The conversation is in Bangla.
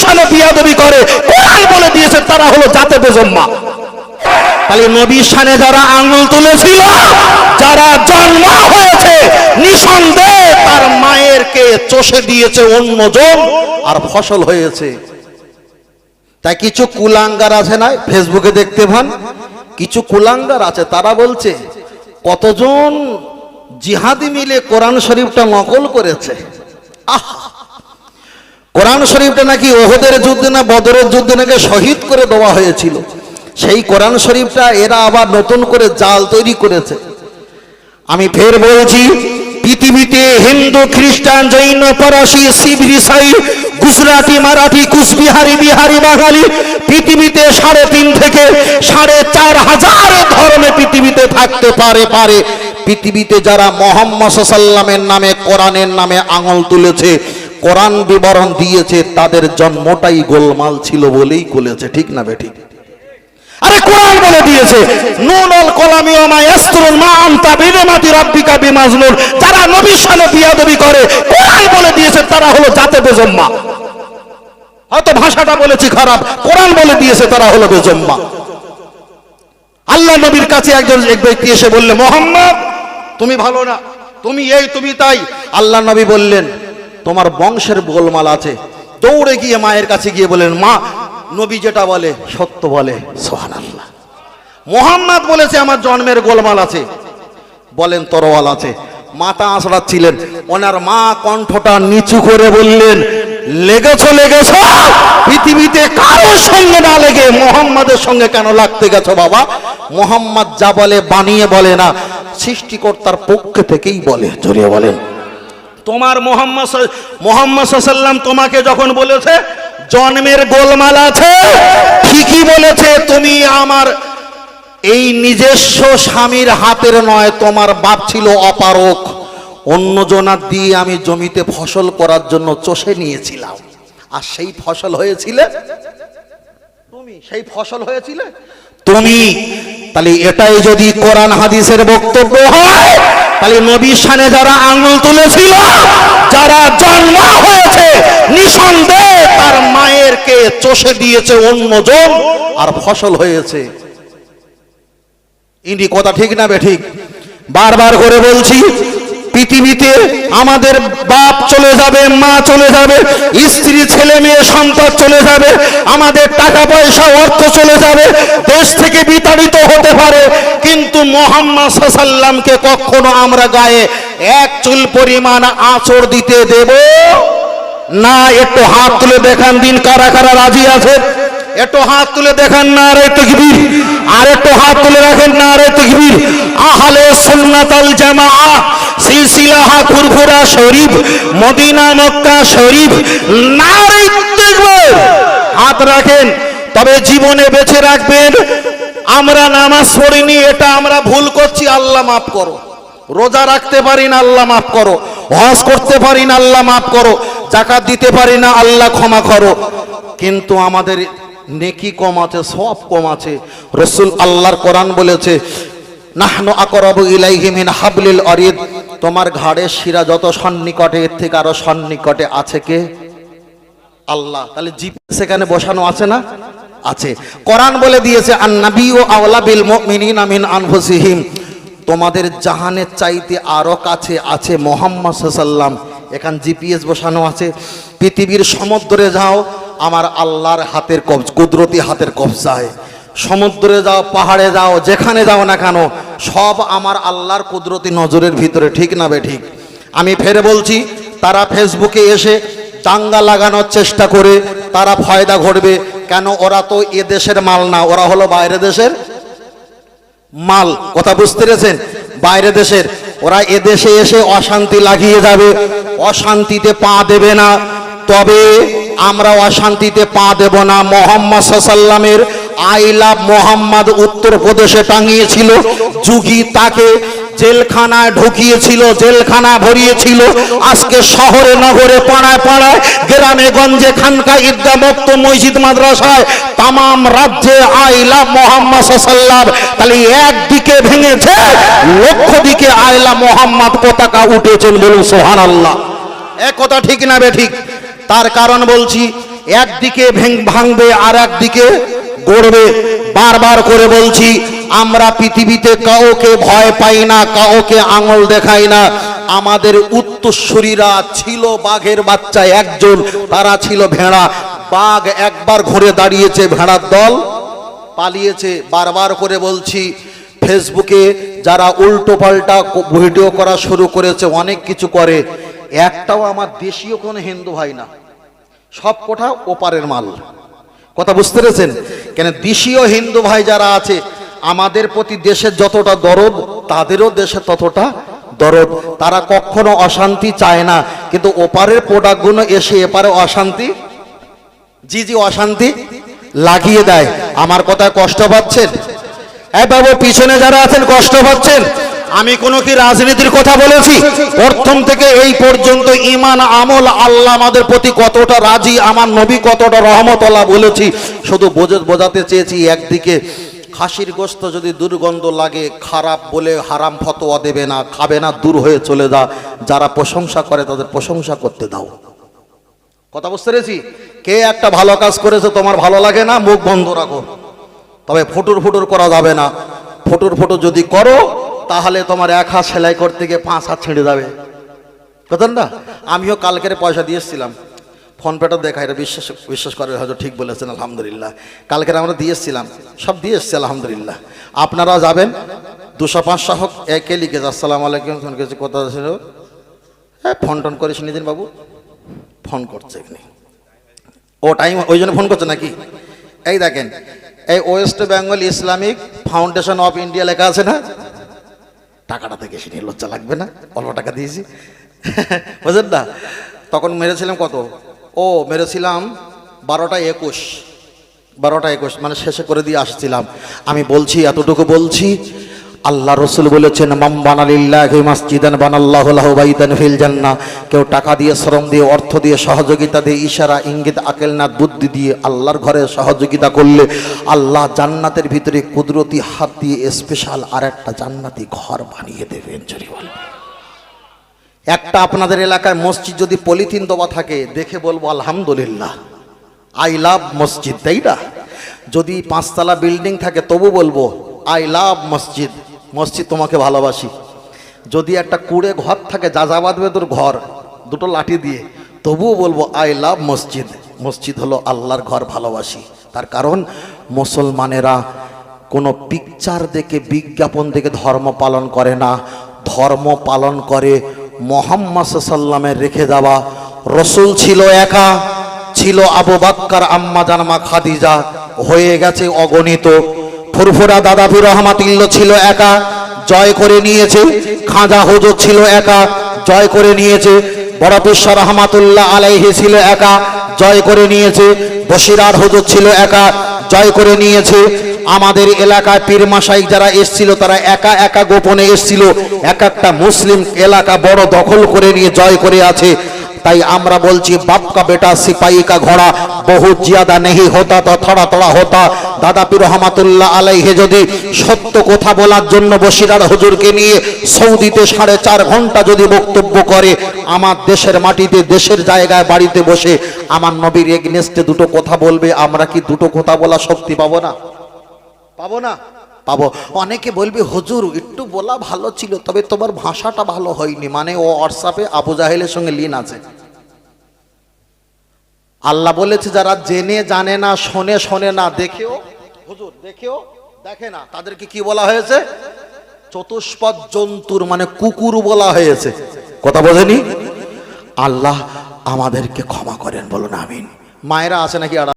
শানে বিয়াদবি করে, কোরআন বলে দিয়েছে তারা হলো জাতে বেজম্মা। তাহলে নবীর শানে যারা আঙ্গুল তুলেছিল, যারা জন্ম হয়েছে, নিঃসন্দেহে তার মায়েরকে চষে দিয়েছে অন্যজন আর ফসল হয়েছে। তাই কিছু কুলাঙ্গার আছে না, ফেসবুকে দেখতে পান, কিছু কুলাঙ্গার আছে, তারা বলছে কতজন জিহাদি মিলে কোরআন শরীফটা নকল করেছে। কোরআন শরীফটা নাকি ওহদের যুদ্ধে না বদরের যুদ্ধে নাকি শহীদ করে দেওয়া হয়েছিল, সেই কোরআন শরীফটা এরা আবার নতুন করে জাল তৈরি করেছে। আমি ফের বলছি, পৃথিবীতে হিন্দু, খ্রিস্টান, জৈন, ফরাসি, শিখ, ইসাই, গুজরাটি, মারাঠি, কুচবিহারি, বিহারি, বাঙালি, পৃথিবীতে 3.5 থেকে 4,500 ধর্মে পৃথিবীতে থাকতে পারে। পৃথিবীতে যারা মুহাম্মদ সাল্লাল্লাহু আলাইহি ওয়াসাল্লামের নামে, কোরআনের নামে আঙুল তুলেছে, কোরআন বিবরণ দিয়েছে, তাদের জন্মটাই গোলমাল ছিল বলেই করেছে। ঠিক না বেঠিক? আরে কোরআন বলে দিয়েছে নুনুল কলামি ওয়া মা ইয়াসতুরুন মা আনতা বিনিমাতি রাব্বিকা বিমাজনুন। যারা নবীর শানে বিয়াদবি করে, কোরআন বলে দিয়েছে তারা হলো জাতে বেজম্মা। হয়তো ভাষাটা বলেছি খারাপ, কোরআন বলে দিয়েছে তারা হলো বেজম্মা। আল্লাহ নবীর কাছে এক ব্যক্তি এসে বললে, মুহাম্মদ তুমি ভালো না, তুমি এই তুমি তাই। আল্লাহ নবী বললেন তোমার বংশের গোলমাল আছে। দৌড়ে গিয়ে মায়ের কাছে গিয়ে বলেন, মা নবী যেটা বলে সত্য বলে। সুবহানাল্লাহ। মুহাম্মদ বলেছে আমার জন্মের গোলমাল আছে, বলেন তরোয়াল আছে। মাথা আঁচড়াচ্ছিলেন, ওনার মা কণ্ঠটা নিচু করে বললেন, লেগেছো পৃথিবীতে কারোর সঙ্গে না লেগে মুহাম্মাদের সঙ্গে কেন লাগতে গেছো বাবা? মুহাম্মদ যা বলে বানিয়ে বলে না, সৃষ্টিকর্তার পক্ষ থেকেই বলে। জড়িয়ে বলেন, তোমার মুহাম্মদ সাল্লাল্লাহু আলাইহি ওয়াসাল্লাম তোমাকে যখন বলেছে জন্মের গোলমাল আছে, ঠিকই বলেছে। তুমি আমার এই নিজস্ব স্বামীর হাতের নয়, তোমার বাপ ছিল অপারক, অন্য জনার দিয়ে আমি জমিতে ফসল করার জন্য চষে নিয়েছিলাম, আর সেই ফসল হয়েছিলে তুমি, সেই ফসল হয়েছিলে তুমি। তাহলে এটাই যদি কোরআন হাদিসের বক্তব্য হয়, তাহলে নবীর শানে যারা আঙ্গুল তুলেছিল, যারা জন্ম হয়েছে, নিঃসন্দেহে তার মায়েরকে চষে দিয়েছে অন্যজন আর ফসল হয়েছে। ইনি কথা ঠিক না বেঠিক? বারবার করে বলছি, পৃথিবীতে আমাদের বাপ চলে যাবে, মা চলে যাবে, স্ত্রী, ছেলে মেয়ে, সন্তান চলে যাবে, আমাদের টাকা পয়সা অর্থ চলে যাবে, দেশ থেকে বিতাড়িত হতে পারে, কিন্তু মুহাম্মদ সাল্লাল্লাহু আলাইহি ওয়াসাল্লামকে কখনো আমরা গায়ে এক চুল পরিমাণ আঁচড় দিতে দেব না। একটু হাত তুলে দেখান দিন কারা কারা রাজি আছে, একটু হাত তুলে দেখান নারে তাকবীর, আর একটু হাত তুলে রাখেন নারে তাকবীর। আহলে সুন্নাত ওয়াল জামাআহ সিলসিলাহা ফুরফুরা শরীফ, মদিনা মক্কা শরীফ, নারে তাকবীর। হাত রাখেন, তবে জীবনে বেঁচে রাখবেন আমরা নামাজ পড়িনি, এটা আমরা ভুল করছি, আল্লাহ মাফ করো। রোজা রাখতে পারি না, আল্লাহ মাফ করো। হজ করতে পারি না, আল্লাহ মাফ করো। যাকাত দিতে পারি না, আল্লাহ ক্ষমা করো। কিন্তু আমাদের নেকি কম আছে, সব কম আছে। রাসূল আল্লাহর কোরআন বলেছে, নাহনু আকরাবু ইলাইহি মিন হাবলিল ওয়ারিদ। তোমার ঘাড়ের শিরা যত সন্নিকটে, এর থেকে আরো সন্নিকটে আছে কে? আল্লাহ। তাহলে জিপিএস সেখানে বসানো আছে না? আছে। কোরআন বলে দিয়েছে, আন নাবিয়্যু আওলা বিল মুমিনিনা মিন আনফুসিহিম। তোমাদের জাহানের চাইতে আরো কাছে আছে মুহাম্মদ সাল্লাল্লাহু আলাইহি ওয়াসাল্লাম। এখান জিপিএস বসানো আছে। পৃথিবীর সমুদ্রে যাও, আমার আল্লাহর হাতের কুদরতি হাতের কবজায়। সমুদ্রে যাও, পাহাড়ে যাও, যেখানে যাও না কেন, সব আমার আল্লাহর কুদরতি নজরের ভিতরে। ঠিক না বেঠিক? আমি ফের বলছি, তারা ফেসবুকে এসে দাঙ্গা লাগানোর চেষ্টা করে তারা ফায়দা ঘটবে কেন? ওরা তো এ দেশের মাল না, ওরা হলো বাইরে দেশের মাল। কথা বুঝতে পেরেছেন? বাইরে দেশের। ওরা এ দেশে এসে অশান্তি লাগিয়ে যাবে, অশান্তিতে পা দেবে না। তবে আমরা অশান্তিতে পা দেব না। মুহাম্মদ সাল্লাল্লাহু আলাইহি ওয়াসাল্লামের আই লাভ মোহাম্মদ উত্তরপ্রদেশে টাঙিয়েছিল, যুগী তাকে জেলখানায় ঢুকিয়েছিল, জেলখানা ভরিয়েছিল। আজকে শহরে নগরে পাড়ায় পাড়ায় গ্রামে গঞ্জে খানকা ঈদগাহ মক্তব মসজিদ মাদ্রাসায় তামাম রাজ্যে আই লাভ মোহাম্মদ সাল্লাল্লাহু আলাইহি ওয়াসাল্লাম। তাহলে একদিকে ভেঙেছে, লক্ষ দিকে আই লাভ মোহাম্মদ পতাকা উঠেছেন। বলুন সুবহানাল্লাহ। এক কথা ঠিক না বেঠিক? তার কারণ বলছি, একদিকে ভাঙবে আর একদিকে গড়বে। বারবার করে বলছি, আমরা পৃথিবীতে কাউকে ভয় পাই না, কাউকে আঙুল দেখাই না। আমাদের উত্তরসূরিরা ছিল বাঘের বাচ্চা একজন, তারা ছিল ভেড়া। বাঘ একবার ঘুরে দাঁড়িয়েছে, ভেড়ার দল পালিয়েছে। বারবার করে বলছি, ফেসবুকে যারা উল্টো পাল্টা ভিডিও করা শুরু করেছে, অনেক কিছু করে, একটাও আমার দেশীয় কোনো হিন্দু ভাই না, সব কোঠা ওপারের মাল। কথা বুঝতে পেরেছেন? কেন দেশীয় হিন্দু ভাই যারা আছে, আমাদের প্রতি দেশের যতটা দরদ, তাদেরও দেশে ততটা দরদ। তারা কখনো অশান্তি চায় না, কিন্তু ওপারের প্রোডাক্টগুলো এসে এপারে অশান্তি অশান্তি লাগিয়ে দেয়। আমার কথায় কষ্ট পাচ্ছেন? বাবু পিছনে যারা আছেন কষ্ট পাচ্ছেন? আমি কোনো কি রাজনীতির কথা বলেছি? প্রথম থেকে এই পর্যন্ত ঈমান আমল, আল্লাহ আমাদের প্রতি কতটা রাজি, আমার নবী কতটা রহমতুল্লাহ বলেছি। শুধু বোঝাতে চেয়েছি, একদিকে খাসির গোশত যদি দুর্গন্ধ লাগে, খারাপ বলে হারাম ফতোয়া দেবে না, খাবে না, দূর হয়ে চলে যা। যারা প্রশংসা করে তাদের প্রশংসা করতে দাও। কথা বুঝতে পেরেছি? কে একটা ভালো কাজ করেছে, তোমার ভালো লাগে না, মুখ বন্ধ রাখো। তবে ফুটুর করা যাবে না। ফুটুর যদি করো, তাহলে তোমার এক হাত সেলাই করতে গিয়ে 5 হাত ছিঁড়ে যাবে। বুঝলেন না? আমিও কালকের পয়সা দিয়েছিলাম, ফোন পেটা দেখা, এটা বিশ্বাস করে হয়তো ঠিক বলেছেন, আলহামদুলিল্লাহ। কালকের আমরা দিয়েছিলাম, সব দিয়ে এসছি, আলহামদুলিল্লাহ। আপনারা যাবেন, 200-500 হোক, একে লিখে আসসালামু আলাইকুম, কথা ছিল, হ্যাঁ ফোন টোন করিস নিদিন বাবু, ফোন করছে এখানে, ও টাইম ওই জন্য ফোন করছে নাকি? এই দেখেন, এই West Bengal Islamic foundation of India লেখা আছে না? টাকাটা থেকে এসে নিয়ে লজ্জা লাগবে না? অল্প টাকা দিয়েছি, বুঝলেন না? তখন মেরেছিলাম কত? মেরেছিলাম 12টা 21, মানে শেষে করে দিয়ে আসছিলাম। আমি বলছি, এতটুকু বলছি, আল্লাহ রসুল বলেছেন, মাম বানালিল্লাহি মাসজিদান বানাল্লাহু লাহু বাইতান ফিল জান্নাহ। কেউ টাকা দিয়ে, শ্রম দিয়ে, অর্থ দিয়ে, সহযোগিতা দিয়ে, ইশারা, ইঙ্গিত, আকেল না বুদ্ধি দিয়ে আল্লাহর ঘরে সহযোগিতা করলে আল্লাহ জান্নাতের ভিতরে কুদরতি হাত দিয়ে স্পেশাল আর একটা জান্নাতি ঘর বানিয়ে দেবেন। জোরে বল। একটা আপনাদের এলাকায় মসজিদ যদি পলিথিন দেওয়া থাকে, দেখে বলবো আলহামদুলিল্লাহ, আই লাভ মসজিদ, তাই না? যদি 5 তলা বিল্ডিং থাকে, তবু বলবো আই লাভ মসজিদ, মসজিদ তোমাকে ভালোবাসি। যদি একটা কুড়ে ঘর থাকে, যা বাঁধবে তোর ঘর, 2টো লাঠি দিয়ে, তবুও বলবো আই লাভ মসজিদ, মসজিদ হলো আল্লাহর ঘর, ভালোবাসি। তার কারণ মুসলমানেরা কোনো পিকচার দেখে, বিজ্ঞাপন দেখে ধর্ম পালন করে না। ধর্ম পালন করে মুহাম্মদ সাল্লামের রেখে যাওয়া। রসুল ছিল একা, ছিল আবু বকর, আম্মা জান মা খাদিজা, হয়ে গেছে অগণিত। ফুরফুরা দাদা পীর রহমাতুল্লাহ ছিল একা, জয় করে নিয়েছে। খাজা হুজুর ছিল একা, জয় করে নিয়েছে। বড় পীর রহমাতুল্লাহ আলাইহি ছিল একা, জয় করে নিয়েছে। বশিরার হুজুর ছিল একা, জয় করে নিয়েছে। আমাদের এলাকায় পীর মাশাইখ যারা এসেছিল, তারা একা একা গোপনে এসেছিল। এক একটা মুসলিম এলাকা বড় দখল করে নিয়ে জয় করে আছে। তাই আমরা বলছি, বাপ কা বেটা সিপাহী কা ঘোড়া বহুত জিয়াদা নেহি হোতা তো থোড়া থোড়া হোতা। দাদা পীর রহমাতুল্লাহ আলাইহি যদি সত্য কথা বলার জন্য বশিরার হুজুরকে নিয়ে সৌদিতে 4.5 ঘন্টা যদি বক্তব্য করে, আমার দেশের মাটিতে, দেশের জায়গায়, বাড়িতে বসে আমার নবীর এগনেস্টে 2টো কথা বলবে, আমরা কি 2টো কথা বলা শক্তি পাবো না? পাবো না? পাবো। অনেকে বলবে, হুজুর একটু বলা ভালো ছিল, তবে তোমার ভাষাটা ভালো হয়নি, মানে ও হোয়াটসঅ্যাপে আবু জাহেলের সঙ্গে লিন আছে। আল্লাহ বলেছে, যারা জেনে জানে না, শোনে না, দেখেও, হুজুর দেখেও দেখে না, তাদেরকে কি বলা হয়েছে? চতুষ্পদ জন্তুর, মানে কুকুর বলা হয়েছে। কথা বোঝেনি? আল্লাহ আমাদেরকে ক্ষমা করেন, বলুন আমিন। মায়েরা আছে নাকি?